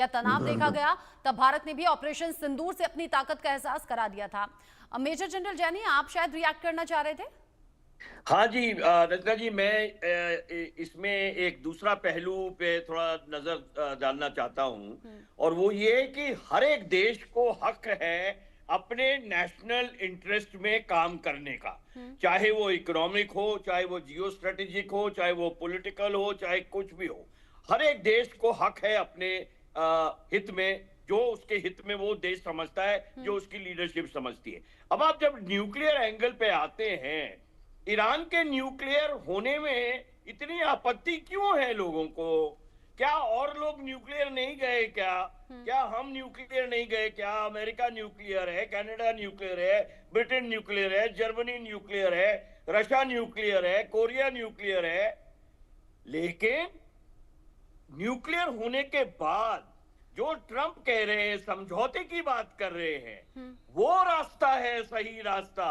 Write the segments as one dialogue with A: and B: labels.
A: या तनाव देखा गया, तब भारत ने भी ऑपरेशन सिंदूर से अपनी ताकत का एहसास करा दिया था। मेजर जनरल जैनी, आप शायद रिएक्ट करना चाह रहे थे।
B: हाँ जी, रचना जी, मैं इसमें एक दूसरा पहलू पे थोड़ा नजर डालना चाहता हूँ। और वो ये कि हर एक देश को हक है अपने नेशनल इंटरेस्ट में काम करने का, चाहे वो इकोनॉमिक हो, चाहे वो जियो स्ट्रेटेजिक हो, चाहे वो पॉलिटिकल हो, चाहे कुछ भी हो। हर एक देश को हक है अपने हित में, जो उसके हित में वो देश समझता है, जो उसकी लीडरशिप समझती है। अब आप जब न्यूक्लियर एंगल पे आते हैं, ईरान के न्यूक्लियर होने में इतनी आपत्ति क्यों है लोगों को? क्या और लोग न्यूक्लियर नहीं गए क्या? क्या हम न्यूक्लियर नहीं गए क्या? अमेरिका न्यूक्लियर है, कनाडा न्यूक्लियर है, ब्रिटेन न्यूक्लियर है, जर्मनी न्यूक्लियर है, रशिया न्यूक्लियर है, कोरिया न्यूक्लियर है। लेकिन न्यूक्लियर होने के बाद जो ट्रंप कह रहे हैं, समझौते की बात कर रहे हैं, वो रास्ता है सही रास्ता।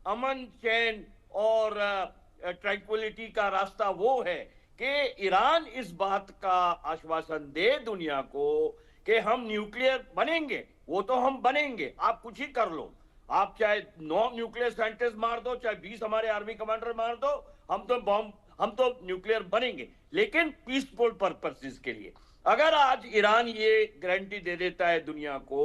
B: अमन, चैन और ट्रैंक्विलिटी का रास्ता वो है कि ईरान इस बात का आश्वासन दे दुनिया को कि हम न्यूक्लियर बनेंगे। वो तो हम बनेंगे, आप कुछ ही कर लो, आप चाहे 9 न्यूक्लियर साइंटिस्ट मार दो, चाहे 20 हमारे आर्मी कमांडर मार दो, हम तो न्यूक्लियर बनेंगे, लेकिन पीसफुल पर्पसेस के लिए। अगर आज ईरान ये गारंटी दे देता है दुनिया को,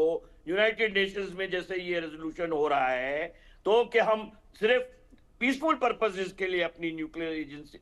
B: यूनाइटेड नेशंस में जैसे ये रेजोल्यूशन हो रहा है, तो कि हम सिर्फ पीसफुल पर्पसेस के लिए अपनी न्यूक्लियर एजेंसी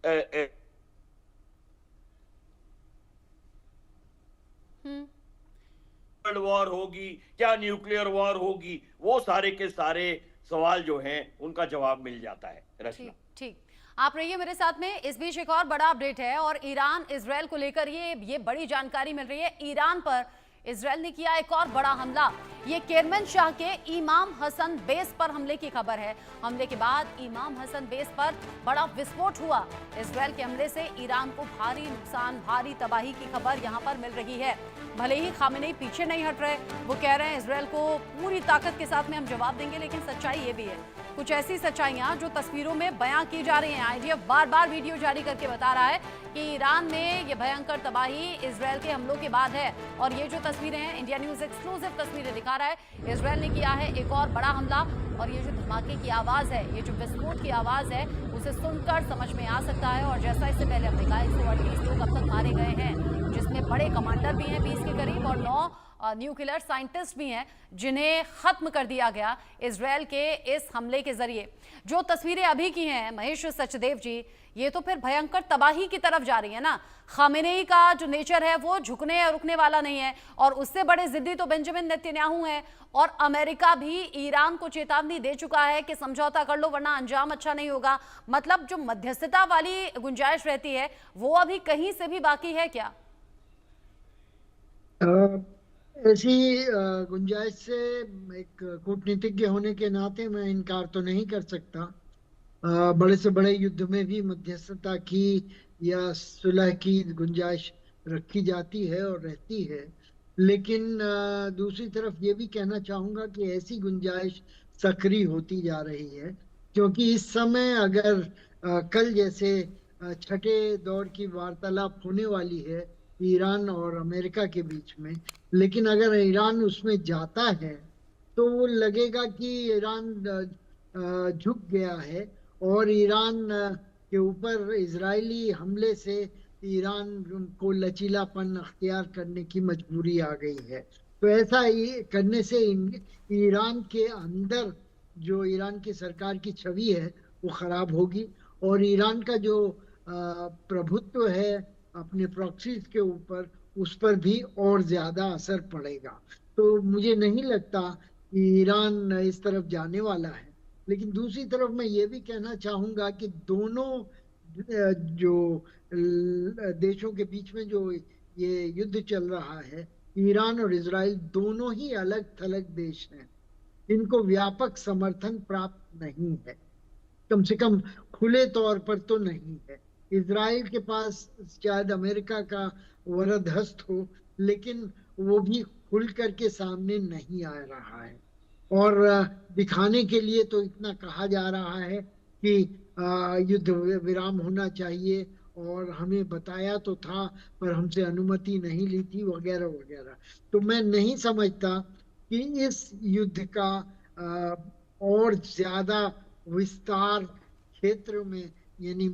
B: वर्ल्ड वॉर होगी, क्या न्यूक्लियर वॉर होगी, वो सारे के सारे सवाल जो हैं उनका जवाब मिल जाता है। रचना,
A: ठीक, आप रहिए मेरे साथ में। इस बीच एक और बड़ा अपडेट है और ईरान इजरायल को लेकर ये बड़ी जानकारी मिल रही है। ईरान पर इजरायल ने किया एक और बड़ा हमला। ये केरमन शाह के इमाम हसन बेस पर हमले की खबर है। हमले के बाद इमाम हसन बेस पर बड़ा विस्फोट हुआ। इजरायल के हमले से ईरान को भारी नुकसान, भारी तबाही की खबर यहां पर मिल रही है। भले ही खामेनेई पीछे नहीं हट रहे, वो कह रहे हैं इजरायल को पूरी ताकत के साथ में हम जवाब देंगे, लेकिन सच्चाई ये भी है, कुछ ऐसी सच्चाइयां जो तस्वीरों में बयां की जा रही हैं। आईडीएफ बार बार वीडियो जारी करके बता रहा है कि ईरान में ये भयंकर तबाही इजरायल के हमलों के बाद है। और ये जो तस्वीरें हैं, इंडिया न्यूज एक्सक्लूसिव तस्वीरें दिखा रहा है। इजरायल ने किया है एक और बड़ा हमला और ये जो धमाके की आवाज है, ये जो विस्फोट की आवाज है, उसे सुनकर समझ में आ सकता है। और जैसा इससे पहले हमने कहा, 138 लोग अब तक मारे गए हैं, जिसमें बड़े कमांडर भी हैं 20 के करीब और 9 न्यूक्लियर साइंटिस्ट भी हैं, जिन्हें खत्म कर दिया गया इजरायल के इस हमले के जरिए। जो तस्वीरें अभी की हैं महेश सचदेव जी, ये तो फिर भयंकर तबाही की तरफ जा रही है ना। खामेनेई का जो नेचर है वो झुकने या रुकने वाला नहीं है, और उससे बड़े जिद्दी तो बेंजामिन नेतन्याहू है। और अमेरिका भी ईरान को चेतावनी दे चुका है कि समझौता कर लो वरना अंजाम अच्छा नहीं होगा। मतलब जो मध्यस्थता वाली गुंजाइश रहती है वो अभी कहीं से भी बाकी है क्या?
C: ऐसी गुंजाइश से एक कूटनीतिज्ञ होने के नाते मैं इनकार तो नहीं कर सकता। बड़े से बड़े युद्ध में भी मध्यस्थता की या सुलह की गुंजाइश रखी जाती है और रहती है। लेकिन दूसरी तरफ ये भी कहना चाहूंगा कि ऐसी गुंजाइश सक्रिय होती जा रही है, क्योंकि इस समय अगर कल जैसे छठे दौर की वार्तालाप होने वाली है ईरान और अमेरिका के बीच में, लेकिन अगर ईरान उसमें जाता है तो वो लगेगा कि ईरान झुक गया है और ईरान के ऊपर इजरायली हमले से ईरान को लचीलापन अख्तियार करने की मजबूरी आ गई है। तो ऐसा करने से ईरान के अंदर जो ईरान की सरकार की छवि है वो खराब होगी और ईरान का जो प्रभुत्व है अपने प्रॉक्सीज के ऊपर, उस पर भी और ज्यादा असर पड़ेगा। तो मुझे नहीं लगता कि ईरान इस तरफ जाने वाला है। लेकिन दूसरी तरफ मैं ये भी कहना चाहूंगा कि दोनों जो देशों के बीच में जो ये युद्ध चल रहा है, ईरान और इजराइल दोनों ही अलग थलग देश हैं, इनको व्यापक समर्थन प्राप्त नहीं है, कम से कम खुले तौर पर तो नहीं है। इजराइल के पास शायद अमेरिका का वरद हस्त हो, लेकिन वो भी खुल करके सामने नहीं आ रहा है। और दिखाने के लिए तो इतना कहा जा रहा है कि युद्ध विराम होना चाहिए और हमें बताया तो था पर हमसे अनुमति नहीं ली थी वगैरह वगैरह। तो मैं नहीं समझता कि इस युद्ध का और ज्यादा विस्तार क्षेत्र में यानी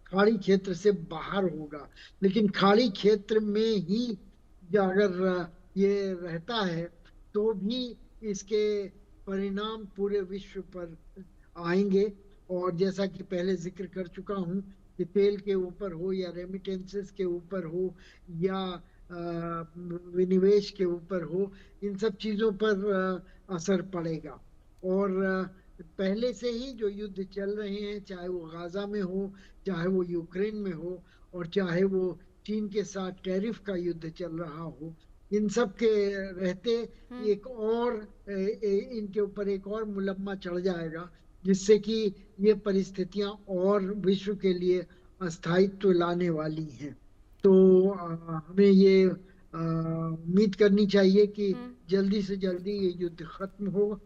C: खाड़ी क्षेत्र से बाहर होगा। लेकिन खाड़ी क्षेत्र में ही अगर ये रहता है तो भी इसके परिणाम पूरे विश्व पर आएंगे। और जैसा कि पहले जिक्र कर चुका हूं कि तेल के ऊपर हो या रेमिटेंसेस के ऊपर हो या विनिवेश के ऊपर हो, इन सब चीजों पर असर पड़ेगा। और पहले से ही जो युद्ध चल रहे हैं, चाहे वो गाजा में हो, चाहे वो यूक्रेन में हो, और चाहे वो चीन के साथ टैरिफ का युद्ध चल रहा हो, इन सब के रहते एक और इनके ऊपर एक और मुलम्मा चढ़ जाएगा, जिससे कि ये परिस्थितियां और विश्व के लिए अस्थायित्व लाने वाली हैं। तो हमें ये उम्मीद करनी चाहिए कि जल्दी से जल्दी ये युद्ध खत्म हो।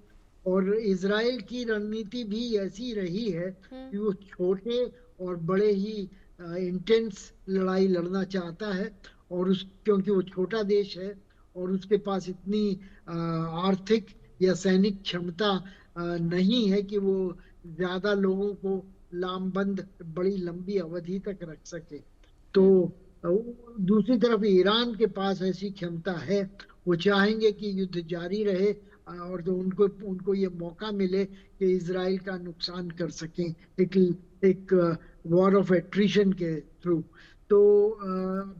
C: और इजराइल की रणनीति भी ऐसी रही है कि वो छोटे और बड़े ही इंटेंस लड़ाई लड़ना चाहता है। और उस क्योंकि वो छोटा देश है और उसके पास इतनी आर्थिक या सैनिक क्षमता नहीं है कि वो ज्यादा लोगों को लामबंद बड़ी लंबी अवधि तक रख सके। तो दूसरी तरफ ईरान के पास ऐसी क्षमता है, वो चाहेंगे कि युद्ध जारी रहे और तो उनको ये मौका मिले कि इजराइल का नुकसान कर सकें एक वॉर ऑफ एट्रिशन के थ्रू। तो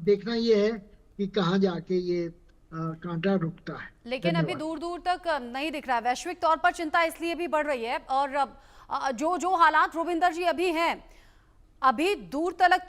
C: देखना ये है कि कहाँ जाके ये कांटा रुकता है।
A: लेकिन अभी दूर दूर तक नहीं दिख रहा है। वैश्विक तौर पर चिंता इसलिए भी बढ़ रही है और जो जो हालात रोविंदर जी अभी हैं, अभी दूर तक